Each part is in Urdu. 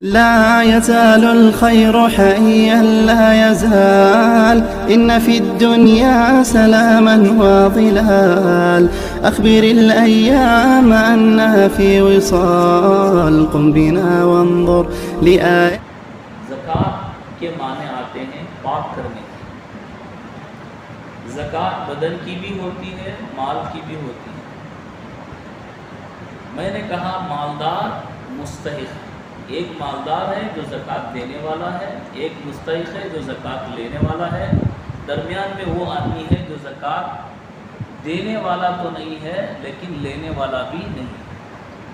لا يزال الخير حيا لا يزال إن في الدنيا سلاما وظلال أخبر الأيام أنها في وصال قم بنا وانظر لآيات زکوٰۃ کے معنی آتے ہیں پاک کرنے کے۔ زکوٰۃ بدن کی بھی ہوتی ہے، مال کی بھی ہوتی ہے۔ میں نے کہا مالدار مستحق، ایک مالدار ہے جو زکوٰۃ دینے والا ہے، ایک مستحق ہے جو زکوٰۃ لینے والا ہے، درمیان میں وہ آدمی ہے جو زکوٰۃ دینے والا تو نہیں ہے لیکن لینے والا بھی نہیں۔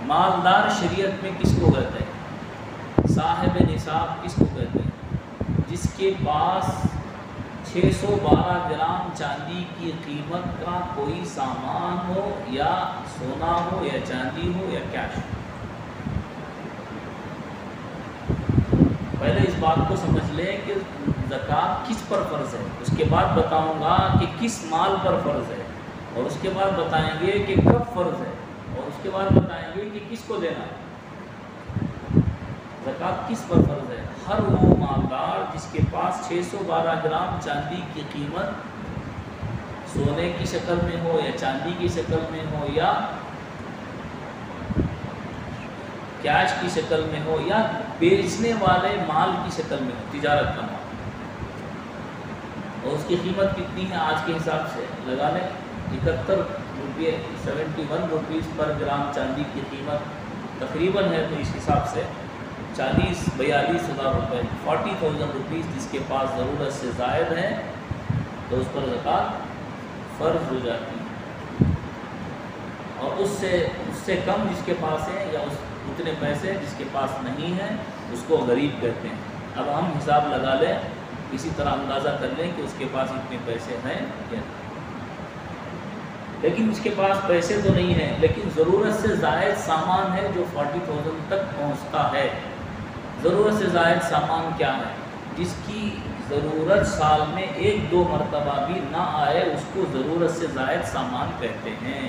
مالدار شریعت میں کس کو کہتے ہیں؟ صاحب نصاب کس کو کہتے ہیں؟ جس کے پاس 612 گرام چاندی کی قیمت کا کوئی سامان ہو، یا سونا ہو یا چاندی ہو یا کیش ہو۔ پہلے اس بات کو سمجھ لیں کہ زکوٰۃ کس پر فرض ہے، اس کے بعد بتاؤں گا کہ کس مال پر فرض ہے، اور اس کے بعد بتائیں گے کہ کب فرض ہے، اور اس کے بعد بتائیں گے کہ کس کو دینا ہے۔ زکوٰۃ کس پر فرض ہے؟ ہر وہ مالدار جس کے پاس 612 گرام چاندی کی قیمت سونے کی شکل میں ہو یا چاندی کی شکل میں ہو یا کیش کی شکل میں ہو یا بیچنے والے مال کی شکل میں ہو، تجارت کا مال، اور اس کی قیمت کتنی ہے آج کے حساب سے لگا لیں 71 روپے 71 روپیز پر گرام چاندی کی قیمت تقریباً ہے، تو اس حساب سے 42 ہزار روپے 40,000 روپیز جس کے پاس ضرورت سے زائد ہے تو اس پر زکوٰۃ فرض ہو جاتی ہے، اور اس سے کم جس کے پاس ہے یا اتنے پیسے جس کے پاس نہیں ہیں اس کو غریب کہتے ہیں۔ اب ہم حساب لگا لیں، اسی طرح اندازہ کر لیں کہ اس کے پاس اتنے پیسے ہیں یا نہیں، لیکن اس کے پاس پیسے تو نہیں ہیں لیکن ضرورت سے زائد سامان ہے جو 40,000 تک پہنچتا ہے۔ ضرورت سے زائد سامان کیا ہے؟ جس کی ضرورت سال میں 1-2 مرتبہ بھی نہ آئے اس کو ضرورت سے زائد سامان کہتے ہیں۔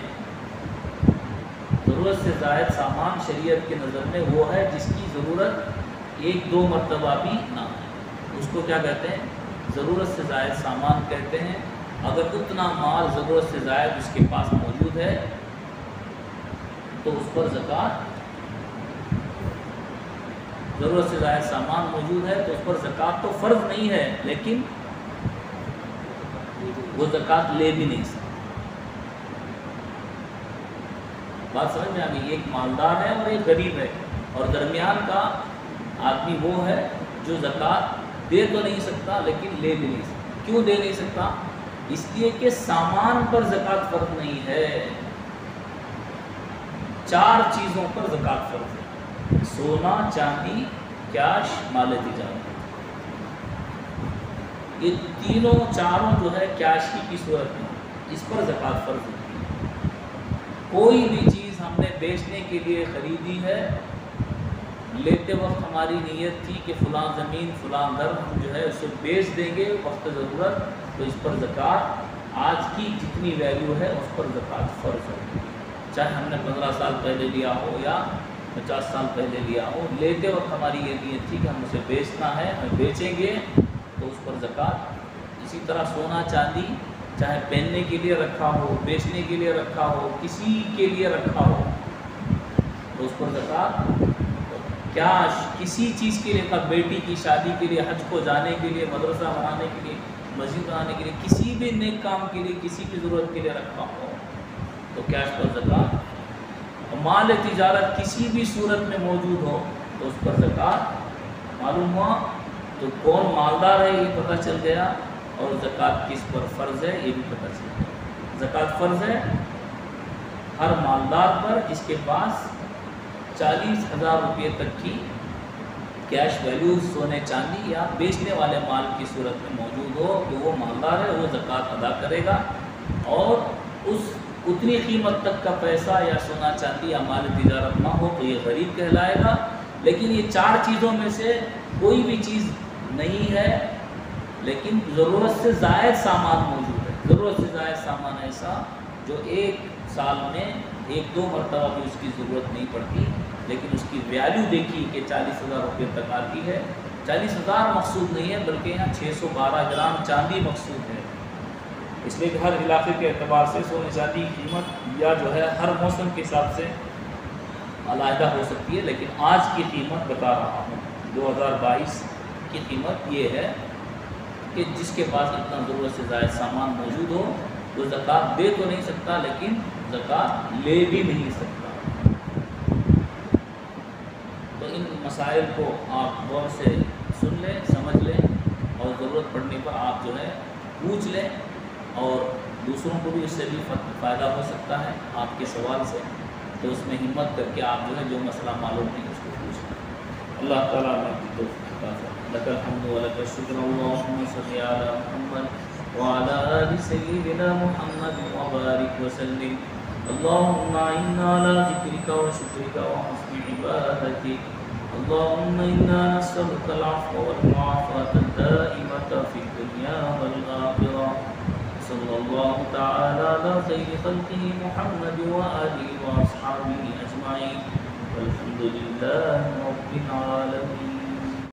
ضرورت سے زائد سامان شریعت کے نظر میں وہ ہے جس کی ضرورت 1-2 مرتبہ بھی نہ آئے، اس کو کیا کہتے ہیں؟ ضرورت سے زائد سامان کہتے ہیں۔ اگر اتنا مال ضرورت سے زائد اس کے پاس موجود ہے تو اس پر زکوٰۃ، ضرورت سے زائد سامان موجود ہے تو اس پر زکوٰۃ تو فرض نہیں ہے لیکن وہ زکوٰۃ لے بھی نہیں سکتا۔ بات سمجھ میں آ گئی؟ ایک مالدار ہے اور ایک غریب ہے، اور درمیان کا آدمی وہ ہے جو زکوٰۃ دے تو نہیں سکتا لیکن لے بھی نہیں سکتا۔ کیوں دے نہیں سکتا؟ اس لیے کہ سامان پر زکوٰۃ فرض نہیں ہے، 4 چیزوں پر زکوٰۃ فرض ہے: سونا، چاندی، کیش، مال تجارت۔ یہ تینوں چاروں جو ہے کیش کی صورت میں اس پر زکوٰۃ فرض ہوتی ہے۔ کوئی بھی چیز ہم نے بیچنے کے لیے خریدی ہے، لیتے وقت ہماری نیت تھی کہ فلاں زمین فلاں گھر ہم جو ہے اسے بیچ دیں گے وقت ضرورت، تو اس پر زکوٰۃ آج کی جتنی ویلیو ہے اس پر زکوٰۃ فرض ہوتی ہے، چاہے ہم نے 15 سال پہلے لیا ہو یا 50 سال پہلے لیا ہو۔ لیتے وقت ہماری یہ نیت تھی کہ ہم اسے بیچنا ہے، ہم بیچیں گے تو اس پر زکوٰۃ۔ اسی طرح سونا چاندی چاہے پہننے کے لیے رکھا ہو، بیچنے کے لیے رکھا ہو، کسی کے لیے رکھا ہو تو اس پر زکوٰۃ۔ کیش کسی چیز کے لیے، بیٹی کی شادی کے لیے، حج کو جانے کے لیے، مدرسہ بنانے کے لیے، مسجد بنانے کے لیے، کسی بھی نیک کام کے لیے، کسی کی ضرورت کے لیے رکھا ہو تو کیش پر زکوٰۃ۔ مال تجارت کسی بھی صورت میں موجود ہو تو اس پر زکوٰۃ۔ معلوم ہوا؟ تو کون مالدار ہے یہ پتہ چل گیا، اور زکوٰۃ کس پر فرض ہے یہ بھی پتہ چل گیا۔ زکوٰۃ فرض ہے ہر مالدار پر جس کے پاس 40,000 روپے تک کی کیش ویلیو سونے چاندی یا بیچنے والے مال کی صورت میں موجود ہو تو وہ مالدار ہے، وہ زکوٰۃ ادا کرے گا، اور اتنی قیمت تک کا پیسہ یا سونا چاندی یا مال تجارت نہ ہو تو یہ غریب کہلائے گا۔ لیکن یہ 4 چیزوں میں سے کوئی بھی چیز نہیں ہے لیکن ضرورت سے زائد سامان موجود ہے۔ ضرورت سے زائد سامان ایسا جو ایک سال میں 1-2 مرتبہ بھی اس کی ضرورت نہیں پڑتی، لیکن اس کی ویلیو دیکھی کہ 40,000 روپے تک آتی ہے. 40,000 مقصود نہیں ہے بلکہ یہاں 612 گرام چاندی مقصود ہے. اس لیے کہ ہر علاقے کے اعتبار سے سونے چاندی کی قیمت یا جو ہے ہر موسم کے حساب سے علیحدہ ہو سکتی ہے، لیکن آج کی قیمت بتا رہا ہوں 2022 کی قیمت یہ ہے کہ جس کے پاس اتنا ضرورت سے زائد سامان موجود ہو وہ زکوٰۃ دے تو نہیں سکتا لیکن زکوٰۃ لے بھی نہیں سکتا. تو ان مسائل کو آپ غور سے سن لیں، سمجھ لیں اور ضرورت پڑنے پر آپ جو ہے پوچھ لیں، اور دوسروں کو بھی اس سے بھی فائدہ ہو سکتا ہے آپ کے سوال سے. تو اس میں ہمت کر کے آپ جو ہے جو مسئلہ معلوم نہیں اس کو پوچھ لیں. اللہ تعالیٰ نے توفیق عطا فرمائے. لک الحمد ولک الشکر اللہم صل علی محمد وعلی آل سیدنا محمد وبارک وسلم. اللہم اعنا علی ذکرک وشکرک وحسن عبادتک. اللہم انا نسألک العفو والمعافاة الدائمة فی الدنیا والآخرہ. صلی اللہ تعالی علی خیر خلقہ محمد وآلہ واصحابہ اجمعین والحمد للہ رب العالمین.